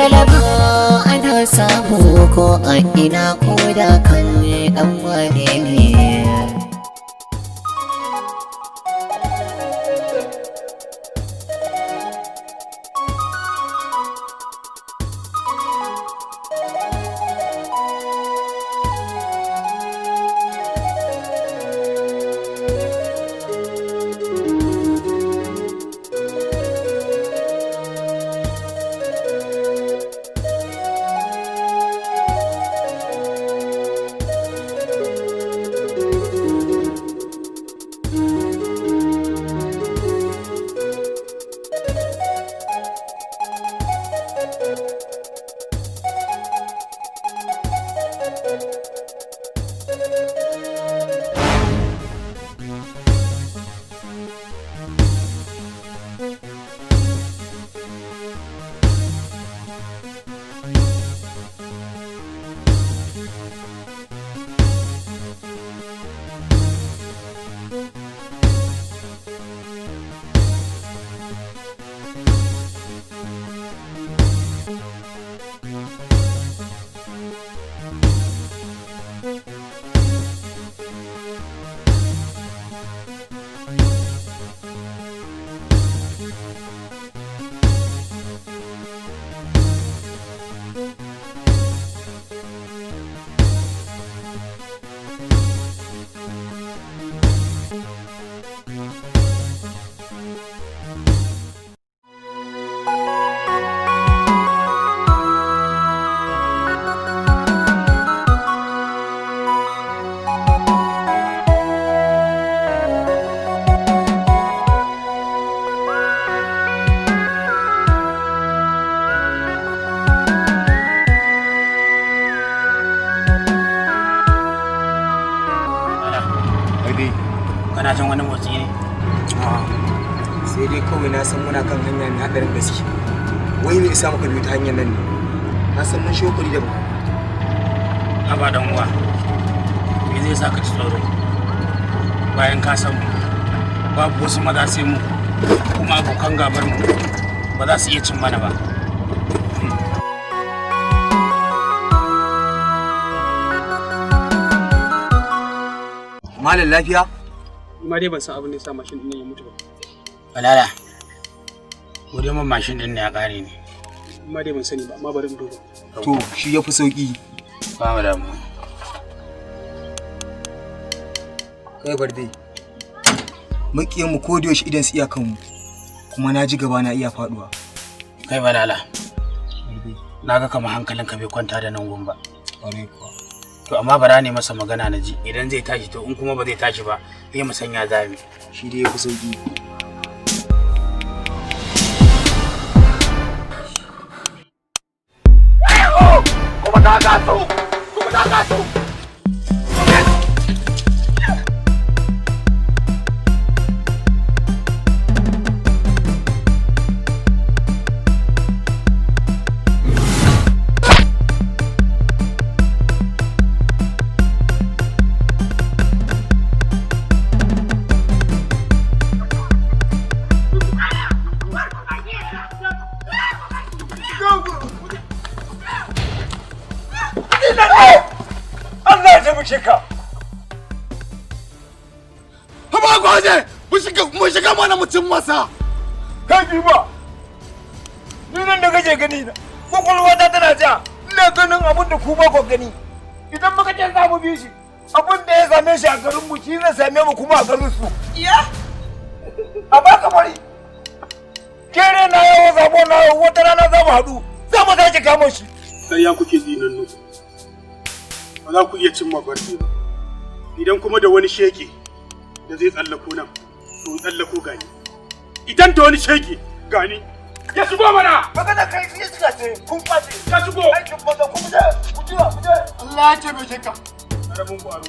galaba ana samu ko a ina ko da kan dan wane ne. Kana jin wani motsi ne? Sai dai kawai na san muna kan hanya mai haɗarin gaske. Wai me yasa muka biyo ta hanyar nan ne? Na san mun shokuri da mu. Haba dan uwa. Me zai sa ka ci tsoro? Bayan ka san babu wasu maza sai mu kuma abokan gabar mu ba za su iya cin mana ba. Malam lafiya? Amma dai ban san abin da ya sa mashin din ya mutu ba. Balala. Gode mun mashin din ne ya kare ne. Amma dai ban sani ba, amma bari mu duba. To, shi yafi sauki. Ba mu da mu. Kai barde. Makiyan mu ko da yaushe idan su iya kanmu. Kuma na ji gaba na iya faduwa. Kai Balala. Naga kamar hankalinka bai kwanta da nan gun ba. Ƙwarai kuwa. To amma bara ne masa magana na ji idan zai tashi to in kuma ba zai tashi ba sai mu sanya zami. Shi dai yafi sauki. Kuma ta gaso! Kuma ta gaso! Allah ya taimake ka. Haba gwaje, mu shiga mana mutum masa. Kai ba. Ni nan da kake gani na. Kokolwa ta tana ja. Ina ganin abin da ku ba ku gani. Idan muka ce za mu bi shi, abin da ya same shi a garin mu shi zai same mu kuma a garin su. Iya? A baka bari. Kere na yawo zabo na wata rana za mu haɗu. Za mu sake kama shi. Sai ya kuke dinan nan. Ba za ku iya cimma barci ba. Idan kuma da wani shege da zai tsallako nan, to tsallako gani. Idan da wani shege gani. Ya shigo mana! Magana kai shi suka ce kun kwace. Ya shigo! Aikin banza ku je, ku je, ku je. Allah ya taimake ka. Arabun ku aro.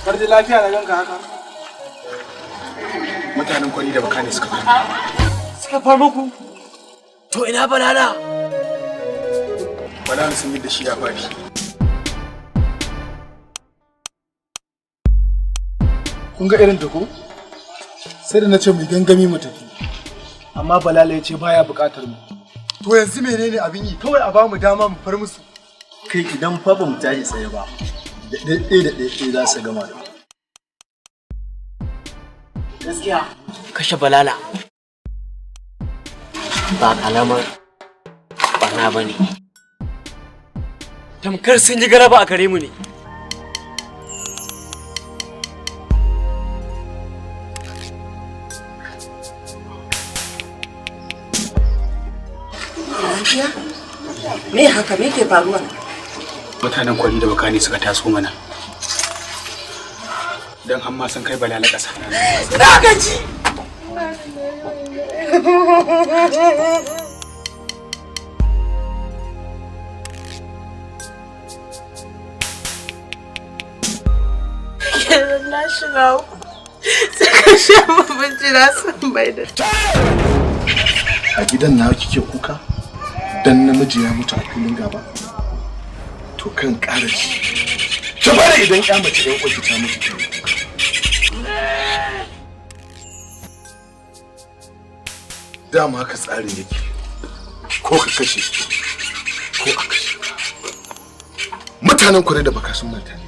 Har da lafiya na ganka haka. Mutanen kwari da baka ne suka fara. Suka far muku? To ina balala? Balala sun yi da shi ya fadi. Kun ga irin ta ko? Sai da na ce mu gangami mu tafi. Amma Balala ya ce baya buƙatar mu. To yanzu menene abin yi? Kawai a bamu dama mu far musu. Kai idan fa ba mu tashi tsaye ba, da ɗaiɗai za su gama da. Gaskiya kashe Balala ba kalamar barna ba ne. Tamkar sun yi galaba a gare mu ne. Me haka me ke faruwa? Mutanen kwari da bakani suka taso mana. Dan har ma san kai Balala ƙasa. Na gaji. Yanzu na shiga uku. Suka sha mabinci na san bai da. A gidan na kike kuka? Dan namiji ya mutu a filin gaba? To kan ƙara ci. Ta bari idan ƴa mace ɗan uwarki ta mutu ta kuka. Dama haka tsarin yake. Ko ka kashe ko a kashe ka. Mutanen kure da baka sun manta ne.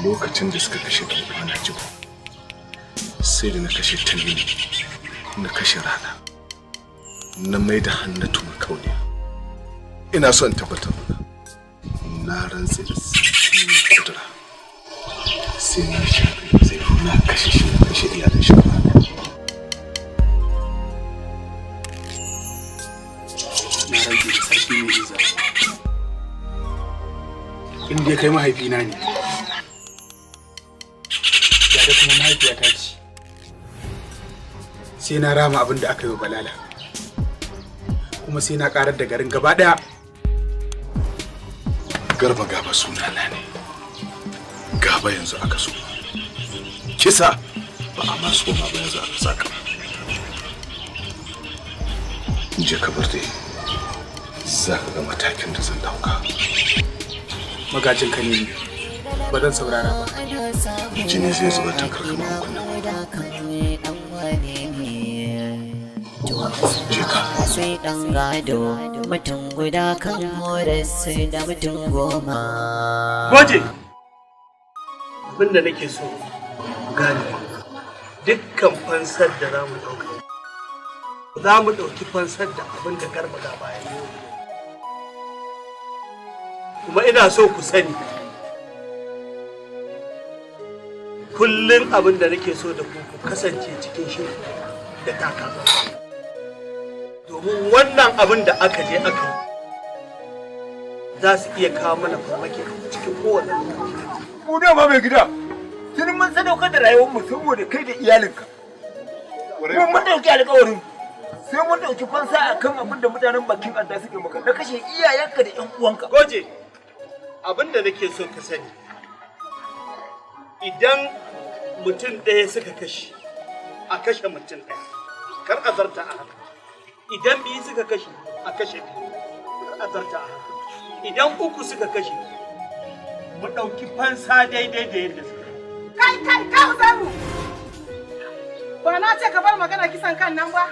Lokacin da suka kashe ɗan uwana jibo. Sai da na kashe Talini, na kashe Rana. Na mai da Hannatu makauniya. Ina son tabbatar na rantse da kudura sai na shafe zai na kashe shi na kashe iyalin shi gaba ɗaya. Na rage da sarki ne Iza. In dai kai mahaifina ne. Ya da kuma mahaifiyata ce. Sai na rama abin da aka yi wa Balala. Kuma sai na karar da garin gaba daya. Garba Gaba sunana ne. Gaba yanzu aka so. Kisa ba a maso ma ba yanzu aka saka. Je ka bar dai. Za ka ga matakin da zan dauka. Magajin ka ne ba zan saurara ba. Jini zai zuba ta karkama kunna. Sai ɗan gado mutum guda kan horarsu da mutum goma. Goje! Abinda nake so gane dukkan fansar da za mu ɗauka. Za mu ɗauki fansar da abin da Garba Gaba ya yi. Kuma ina so ku sani kullum abin da nake so da ku kasance cikin shiri da takatsantsan. Domin wannan abin da aka je aka yi za su iya kawo mana farmaki cikin kowane lokaci. Mu dama mai gida, tun mun sadaukar da rayuwarmu saboda kai da iyalinka. Mun ɗauki alƙawarin sai mun ɗauki fansa a kan abin da mutanen bakin adda suke maka na kashe iyayenka da ƴan uwanka. Goje, abin da nake so ka sani, idan mutum ɗaya suka kashe, a kashe mutum ɗaya, kar a zarta a haka. Idan biyu suka kashe, a kashe biyu, kar a zarta a haka. Idan uku suka kashe, mu ɗauki fansa daidai da yadda suka yi. Kai Uzaru! Ba na ce ka bar magana kisan kan nan ba?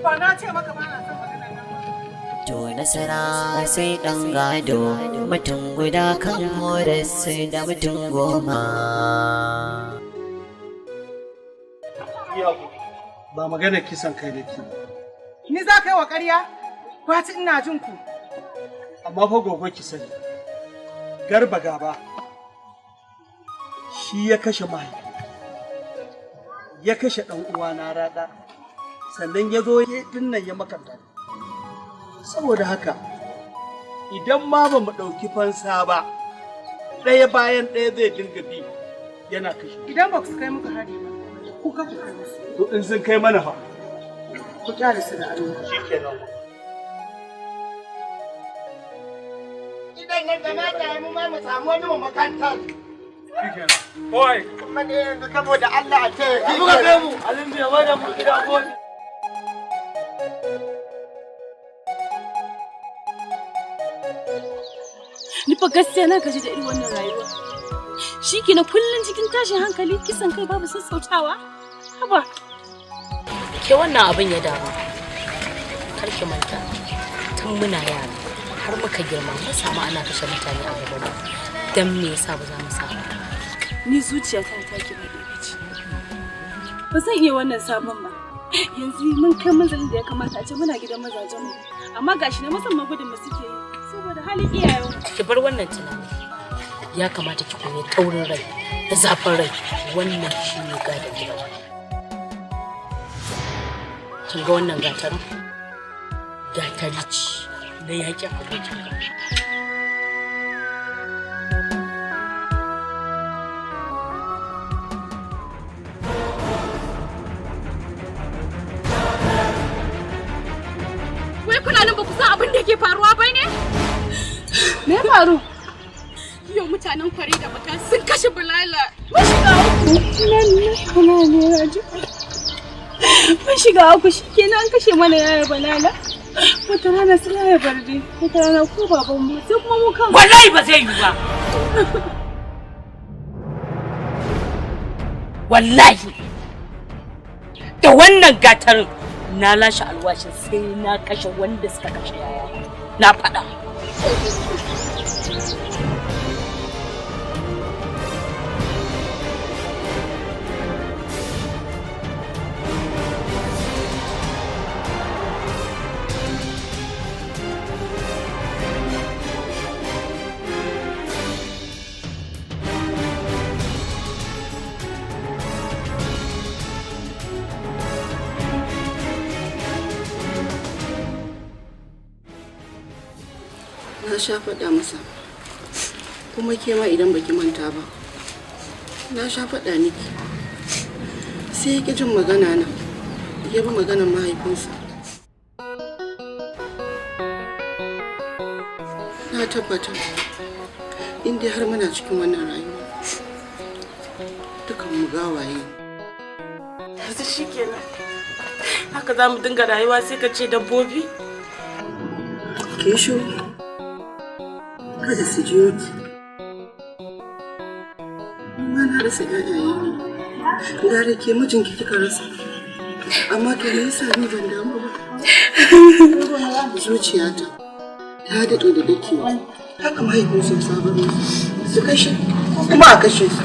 Ba na ce maka ba na son maganar nan ba. To nasara sai ɗan gado mutum guda kan horarsu da mutum goma. Ba maganar kisan kai da ke. Ni za ka yi wa ƙarya? Fati ina jin ku. Amma fa gobe ki sani, Garba Gaba shi ya kashe mahaifi, ya kashe ɗan uwana Raɗa, sannan ya zo ya dinnan ya makanta. Saboda haka, idan ma ba mu ɗauki fansa ba, ɗaya bayan ɗaya zai dinga bi yana kashe. Idan ba ku kai muka hari ba, ku ka ku kai musu. To in sun kai mana fa. Ku kyale su da Allah. Shikenan. Idan nan da na mu ma mu samu wani makarantar. Oi, Mane yanzu saboda Allah a ce. buga kai mu. Alin bai wada mu gida ko. Ni fa gaskiya na gaji da irin wannan rayuwa. Shi ke na kullum cikin tashin hankali kisan kai babu sassautawa? Haba. Ke wannan abin ya damu. Kar ki manta. Tun muna yara har muka girma mun samu ana kashe mutane a gaban mu. Dan me yasa ba za mu samu? Ni zuciyata ta ki ba ce. Ba zan iya wannan sabon ba. Yanzu mun kai manzalin da ya kamata a ce muna gidan mazajen mu. Amma gashi na musamman gudun mu suke yi saboda halin iyayen. Ki bar wannan tunani. Ya kamata ki koyi taurin rai da zafin rai. Wannan shine gadon gidan. Kin ga wannan gatarin? Gatari ce na yakin abokin gaba. Wai kuna nan ba ku san abin da yake faruwa ba ne? Me ya faru? Yau mutanen kwari da baka sun kashe Bilala. Mun shiga uku. Mun shiga uku shikenan an kashe mana yaya Bilala. Wata rana sai yaya Barde, wata rana ko baban mu sai kuma mu kan. Wallahi ba zai yi ba. Wallahi. Da wannan gatarin na lashe alwashin sai na kashe wanda suka kashe yaya. Na faɗa. Na sha faɗa masa kuma ke ma idan baki manta ba na sha faɗa miki sai ya ƙi jin magana na ya bi maganar mahaifinsa. Na tabbata inda har muna cikin wannan rayuwa dukan mu gawaye. Yanzu shikenan. Haka za mu dinga rayuwa sai ka ce dabbobi? Ke shiru. Kada su ji ki. Amma na rasa ƴaƴaye ne. Gare ke mijinki kika rasa. Amma to me yasa ni ban damu ba? Zuciyata ta daɗe da dakewa. Haka mahaifin sun saba su kashe kuma a kashe su.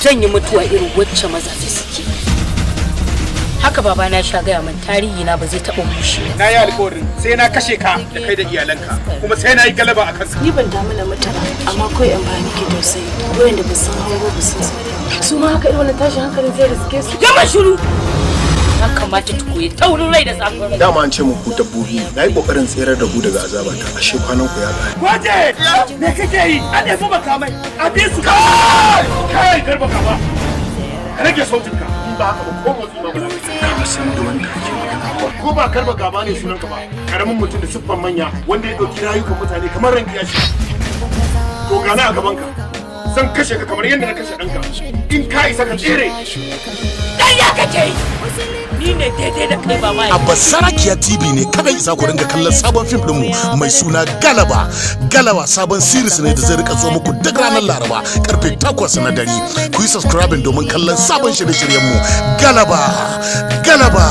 Zan yi mutuwa irin wacce mazaje suke. Haka babana ya sha gaya min tarihi na ba zai taɓa bushe. Na yi alƙawarin sai na kashe ka da kai da iyalanka kuma sai na yi galaba a kanka. Ni ban damu da mutane amma kawai in ba nake tausayi. Wayanda ba san hango ba san su ma haka irin wannan tashin hankalin zai riske su. Gama shiru. Ya kamata ta koyi taurin rai da zafin rai. Dama an ce muku dabbobi na yi kokarin tserar da ku daga azabata ashe kwanan ku ya ƙare. Waje! Me kake yi? A ɗefi makamai! A bi su! Kai! Garba ka ba! Ka rage sautinka! In ba haka ba ko motsi ba ba. Ka san da wanda kake magana. Ko ba Garba gaba ne sunanka ba. Karamin mutum da siffan manya wanda ya ɗauki rayukan mutane kamar ran kiyashi. To gana a gabanka. Zan kashe ka kamar yadda na kashe ɗanka. In ka isa ka tsere. Ƙarya kake yi! Ni ne daidai da kai ba mai. A Basarakiya TV ne kada isa ku ringa kallon sabon fim ɗinmu mai suna Galaba. Galaba sabon series ne da zai rika zo muku duk ranar Laraba karfe 8 na dare. Ku yi subscribing domin kallon sabon shirye-shiryenmu. Galaba. Galaba.